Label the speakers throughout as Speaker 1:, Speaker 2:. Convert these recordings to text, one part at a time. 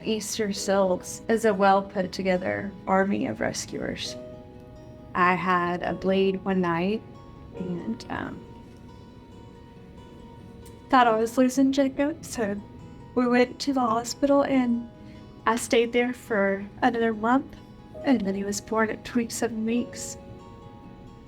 Speaker 1: Easterseals is a well put together army of rescuers. I had a bleed one night and thought I was losing Jacob, so we went to the hospital and I stayed there for another month, and then he was born at 27 weeks.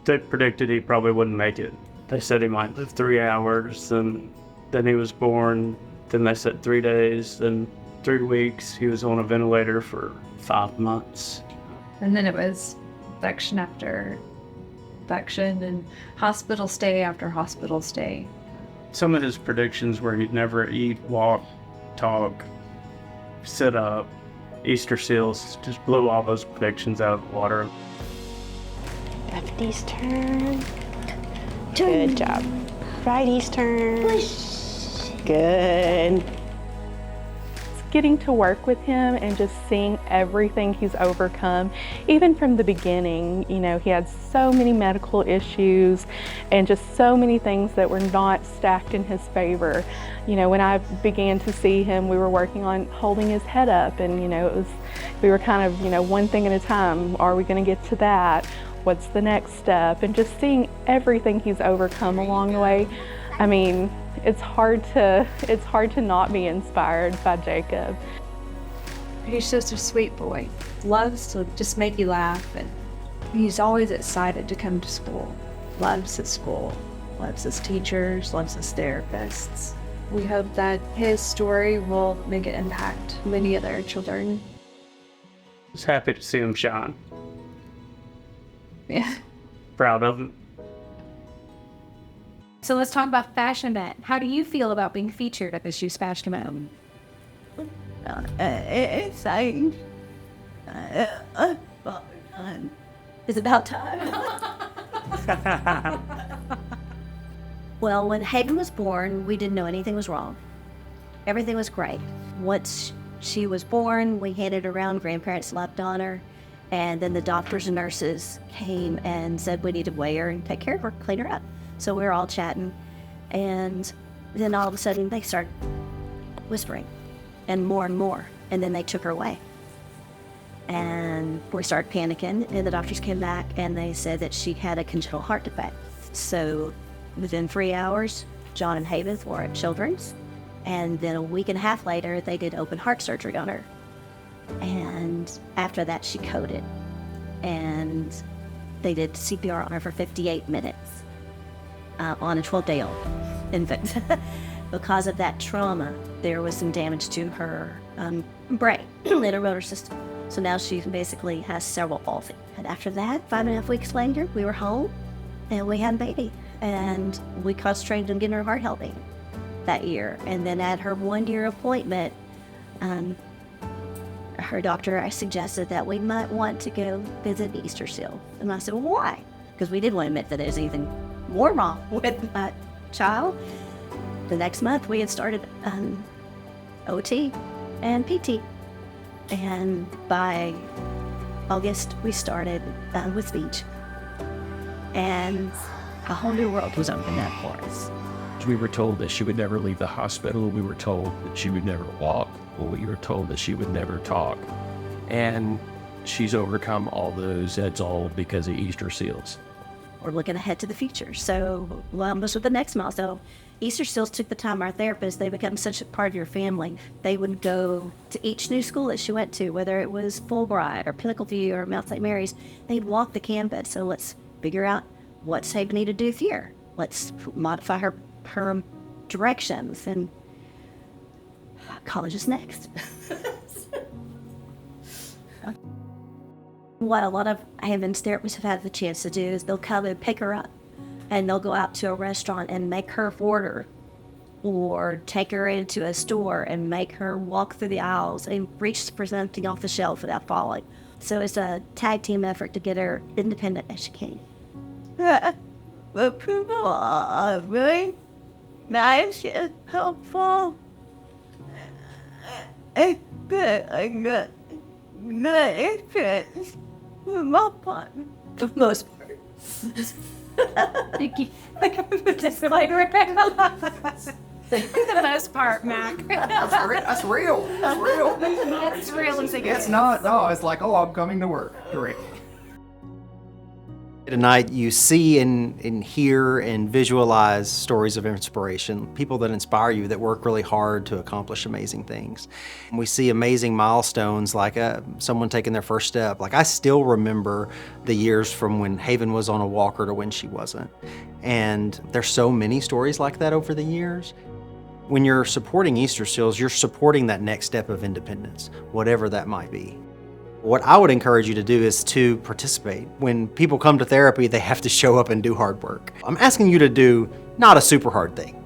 Speaker 2: They predicted he probably wouldn't make it. They said he might live 3 hours, and then he was born. Then they said 3 days, then 3 weeks. He was on a ventilator for 5 months.
Speaker 1: And then it was infection after infection and hospital stay after hospital stay.
Speaker 2: Some of his predictions were he'd never eat, walk, talk, sit up. Easterseals just blew all those predictions out of the water.
Speaker 3: Lefty's turn. Good job. Righty's turn. Good.
Speaker 4: Getting to work with him and just seeing everything he's overcome, even from the beginning. You know, he had so many medical issues and just so many things that were not stacked in his favor. You know, when I began to see him, we were working on holding his head up, and we were kind of, one thing at a time. Are we going to get to that? What's the next step? And just seeing everything he's overcome along the way. I mean, it's hard to not be inspired by Jacob.
Speaker 1: He's just a sweet boy. Loves to just make you laugh, and he's always excited to come to school. Loves his school, loves his teachers, loves his therapists. We hope that his story will make an impact on many other children.
Speaker 2: I was happy to see him shine.
Speaker 1: Yeah.
Speaker 2: Proud of him.
Speaker 5: So let's talk about Fashion Event. How do you feel about being featured at this year's Fashion Event?
Speaker 6: It's exciting. It's about time. Well, when Hayden was born, we didn't know anything was wrong. Everything was great. Once she was born, we handed her around, grandparents slept on her, and then the doctors and nurses came and said we need to weigh her and take care of her, clean her up. So we were all chatting, and then all of a sudden they started whispering, and more, and then they took her away. And we started panicking, and the doctors came back, and they said that she had a congenital heart defect. So within 3 hours, John and Havith were at Children's, and then a week and a half later, they did open heart surgery on her. And after that, she coded, and they did CPR on her for 58 minutes. On a 12-day-old infant. Because of that trauma, there was some damage to her brain and her motor system. So now she basically has cerebral palsy. And after that, 5.5 weeks later, we were home and we had a baby. And we concentrated on getting her heart healthy that year. And then at her 1-year appointment, her doctor suggested that we might want to go visit Easterseals. And I said, well, why? Because we didn't want to admit that there's anything more wrong with my child. The next month we had started OT and PT, and by August we started with speech, and a whole new world was opening up for us.
Speaker 7: We were told that she would never leave the hospital. We were told that she would never walk. We were told that she would never talk, and she's overcome all those. That's all because of Easterseals.
Speaker 6: We're looking ahead to the future. So, almost with the next milestone, Easterseals took the time, our therapists, they become such a part of your family. They would go to each new school that she went to, whether it was Fulbright or Pinnacle View or Mount St. Mary's, they'd walk the campus. So let's figure out what's Hayden need to do here. Let's modify her directions, and college is next. What a lot of Haven's therapists have had the chance to do is they'll come and pick her up, and they'll go out to a restaurant and make her order, or take her into a store and make her walk through the aisles and reach for something off the shelf without falling. So it's a tag team effort to get her independent as she can.
Speaker 8: The people are really nice and helpful. It's good. I got good experience with my partner.
Speaker 6: For the most part.
Speaker 5: Thank you. For the most part, Mac.
Speaker 9: That's real. That's real.
Speaker 5: That's real as it gets.
Speaker 9: It's not. No, it's like, oh, I'm coming to work. Correct.
Speaker 10: Tonight, you see and hear and visualize stories of inspiration, people that inspire you, that work really hard to accomplish amazing things. We see amazing milestones like someone taking their first step. Like, I still remember the years from when Haven was on a walker to when she wasn't. And there's so many stories like that over the years. When you're supporting Easterseals, you're supporting that next step of independence, whatever that might be. What I would encourage you to do is to participate. When people come to therapy, they have to show up and do hard work. I'm asking you to do not a super hard thing.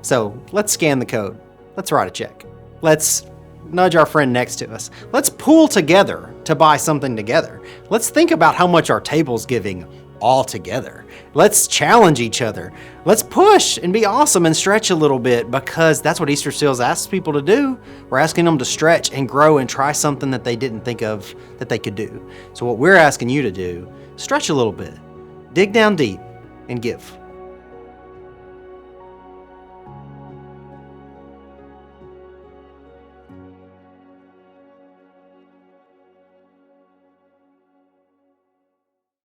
Speaker 10: So let's scan the code. Let's write a check. Let's nudge our friend next to us. Let's pool together to buy something together. Let's think about how much our table's giving all together. Let's challenge each other. Let's push and be awesome and stretch a little bit, because that's what Easterseals asks people to do. We're asking them to stretch and grow and try something that they didn't think of that they could do. So what we're asking you to do, stretch a little bit, dig down deep, and give.